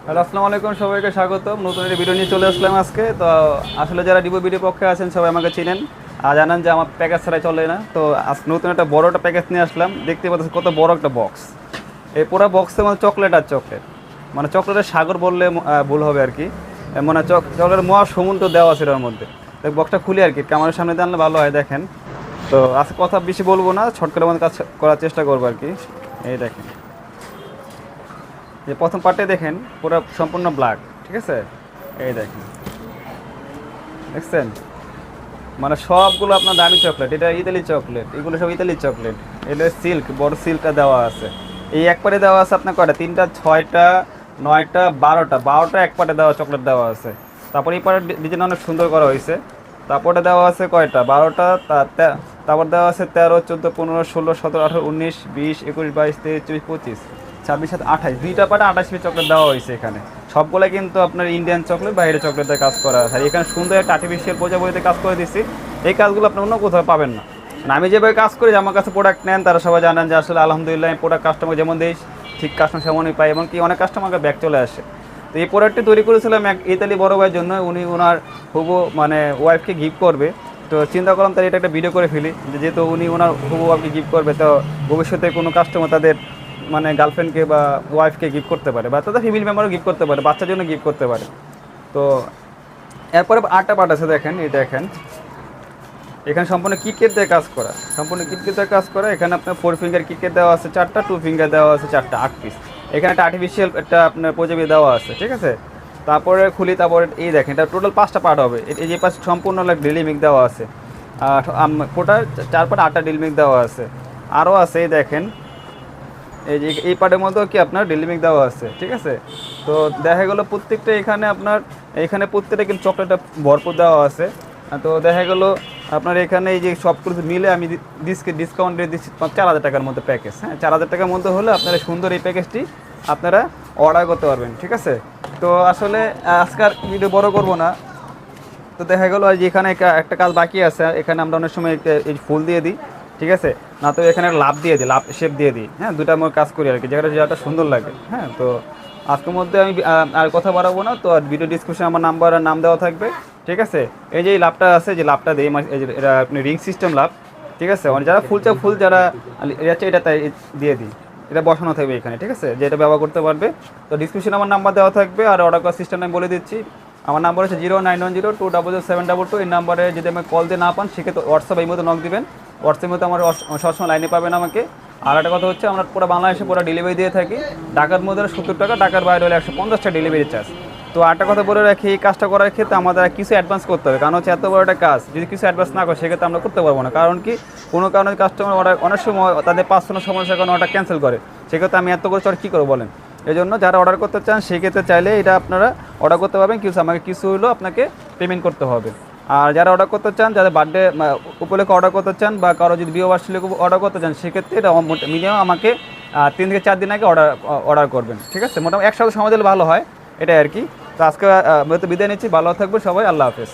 Hello, আসসালামু আলাইকুম, সবাইকে স্বাগতম। নতুন একটা ভিডিও নিয়ে চলে আসলাম আজকে। তো আসলে যারা ডিবো ভিডিও পক্ষে আছেন সবাই আমাকে চিনেন আর জানেন যে আমার প্যাকেজ ছাড়াই চলে না। তো আজ নতুন একটা বড় একটা প্যাকেজ নিয়ে আসলাম। দেখতে পাচ্ছেন কত বড় একটা বক্স। এই পুরো বক্সের মধ্যে চকলেট আর চকলেট, মানে চকলেটের সাগর বললে ভুল হবে আর কি। মানে চকলেটের মহা সমুদ্র দেওয়া আছে এর মধ্যে। তো বক্সটা খুলি আর কি, ক্যামেরার সামনে জানলে ভালো হয়, দেখেন। তো আজকে কথা বেশি বলবো না, শর্টকাটের মধ্যে কাজ করার চেষ্টা করবো আর কি। এই দেখেন, যে প্রথম পার্টে দেখেন পুরো সম্পূর্ণ ব্ল্যাক, ঠিক আছে। এই দেখেন, দেখছেন, মানে সবগুলো আপনার দামি চকলেট। এটা ইতালি চকলেট, এগুলো সব ইতালি চকলেট। এটা সিল্ক, বড় সিল্কটা দেওয়া আছে। এই এক পাটে দেওয়া আছে আপনার কয়টা, 3টা 6টা 9টা 12টা এক পাটে দেওয়া চকলেট দেওয়া আছে। তারপর এই পাটের ডিজাইন অনেক সুন্দর করা হয়েছে। তারপরে দেওয়া আছে কয়টা, 12টা। তারপর দেওয়া আছে 13, 14, 15, 16, 17, 18, 19, 20, 21, 22, 23, 24, 25, 26, 27, 28, 2টা পাটে 28 পিস চকলেট দেওয়া হয়েছে এখানে। সবগুলো কিন্তু আপনার ইন্ডিয়ান চকলেট, বাইরে চকলেটের কাজ করা আছে। আর এখানে সুন্দর একটা আর্টিফিশিয়াল প্রজাপতিতে কাজ করে দিচ্ছি। এই কাজগুলো আপনি অন্য কোথাও পাবেন না। আমি যেভাবে কাজ করি, আমার কাছে প্রোডাক্ট নেন তারা সবাই জানেন যে আসলে আলহামদুলিল্লাহ আমি প্রোডাক্ট কাস্টমার যেমন দিই ঠিক কাস্টমার সেমনই পাই, এমনকি অনেক কাস্টমারকে ব্যাক চলে আসে। তো এই প্রোডাক্টটি তৈরি করেছিলাম এক ইতালি বড় ভাইয়ের জন্য। উনি ওনার হুবু মানে ওয়াইফকে গিফট করবে। তো চিন্তা করলাম তাহলে এটা একটা ভিডিও করে ফেলি, যেহেতু উনি ওনার হুবু ওয়াইফকে গিফট করবে। তো ভবিষ্যতে কোনো কাস্টমার তাদের মানে গার্লফ্রেন্ডকে বা ওয়াইফকে গিফট করতে পারে, বা তাদের ফ্যামিলি মেম্বারও গিফট করতে পারে, বাচ্চার জন্য গিফট করতে পারে। তো এরপরে 8টা পার্ট আছে, দেখেন এই দেখেন। এখানে সম্পূর্ণ কিটকেট দিয়ে কাজ করা, সম্পূর্ণ কিটকেট দিয়ে কাজ করা। এখানে আপনার 4 ফিঙ্গার কিটকেট দেওয়া আছে 4টা, 2 ফিঙ্গার দেওয়া আছে 4টা, 8 পিস। এখানে একটা আর্টিফিশিয়াল একটা আপনার প্রজাপতি দেওয়া আছে, ঠিক আছে। তারপরে খুলি, তারপরে এই দেখেন, এটা টোটাল 5টা পার্ট হবে। এই যে পাশে সম্পূর্ণ ড্রিলিমিক দেওয়া আছে। আর টোটাল 4 পার্ট 8টা ড্রিলিমিক দেওয়া আছে। আরও আছে, এই দেখেন, এই যে এই পার্টের মধ্যেও কি আপনার ড্রিলিমিক দেওয়া আছে, ঠিক আছে। তো দেখা গেলো প্রত্যেকটা এখানে আপনার, এখানে প্রত্যেকটা কিন্তু চকলেটটা ভরপুর দেওয়া আছে। তো দেখা গেলো আপনার এখানে এই যে সব কিছু মিলে আমি ডিসকাউন্ট দিয়ে দিচ্ছি 4,000 টাকার মধ্যে প্যাকেজ। হ্যাঁ, 4,000 টাকার মধ্যে হলে আপনারা সুন্দর এই প্যাকেজটি আপনারা অর্ডার করতে পারবেন, ঠিক আছে। তো আসলে আজকাল ভিডিও বড় করব না। তো দেখা গেলো যে এখানে একটা কাজ বাকি আছে। এখানে আমরা অনেক সময় এই ফুল দিয়ে দিই, ঠিক আছে। না তো এখানে লাভ দিয়ে দিই, লাভ শেপ দিয়ে দিই। হ্যাঁ, দুটা আমার কাজ করি আর কি, যেটা সুন্দর লাগে। হ্যাঁ, তো আজকের মধ্যে আমি আর কথা বাড়াবো না। তো আর ভিডিও ডিসক্রিপশনে আমার নাম্বার আর নাম দেওয়া থাকবে, ঠিক আছে। এই যে এই লাভটা আছে, যে লাভটা দিই, এই যে এটা আপনি রিং সিস্টেম লাভ, ঠিক আছে। মানে যারা ফুল যারা যাচ্ছে এটা তাই দিয়ে দিই। এটা বসানো থাকবে এখানে, ঠিক আছে, যে এটা ব্যবহার করতে পারবে। তো ডিসক্রিপশনে আমার নাম্বার দেওয়া থাকবে। আর অর্ডার করার সিস্টেম আমি বলে দিচ্ছি। আমার নাম্বার হচ্ছে 0910200722। এই নাম্বারে যদি আমি কল দিয়ে না পান, সেক্ষেত্রে হোয়াটসঅ্যাপ এই মতো নক দিবেন। হোয়াটসঅ্যাপের মধ্যে আমার সবসময় লাইনে পাবেন আমাকে। আর একটা কথা হচ্ছে, আমরা পুরো বাংলাদেশে পুরো ডেলিভারি দিয়ে থাকি। ঢাকার মধ্যে 70 টাকা, ঢাকার বাইরে হলে 150 টাকা ডেলিভারি চার্জ। তো আরেকটা কথা বলে রাখি, এই কাজটা করার ক্ষেত্রে আমাদের কিছু অ্যাডভান্স করতে হবে। কারণ হচ্ছে এত বড় একটা কাজ যদি কিছু অ্যাডভান্স না করে, সেক্ষেত্রে আমরা করতে পারবো না। কারণ কি, কোনো কারণে কাস্টমার অর্ডার অনেক সময় তাদের পার্সোনাল সমস্যার কারণে অর্ডার ক্যান্সেল করে। সেক্ষেত্রে আমি এত করে চট কী করবো বলেন। এই জন্য যারা অর্ডার করতে চান সেক্ষেত্রে চাইলে এটা আপনারা অর্ডার করতে পারবেন। আমাকে কিছু হলেও আপনাকে পেমেন্ট করতে হবে। আর যারা অর্ডার করতে চান, যাদের বার্থডে উপলক্ষে অর্ডার করতে চান, বা কারো যদি বিয়ে বার্ষিকী অর্ডার করতে চান, সেক্ষেত্রে এটা মিনিমাম আমাকে 3 থেকে 4 দিন আগে অর্ডার করবেন, ঠিক আছে। মোটামুটি একসাথে সময় দিলে ভালো হয়, এটাই আর কি। তো আজকে বিদায় নিচ্ছি, ভালো থাকবে সবাই, আল্লাহ হাফেজ।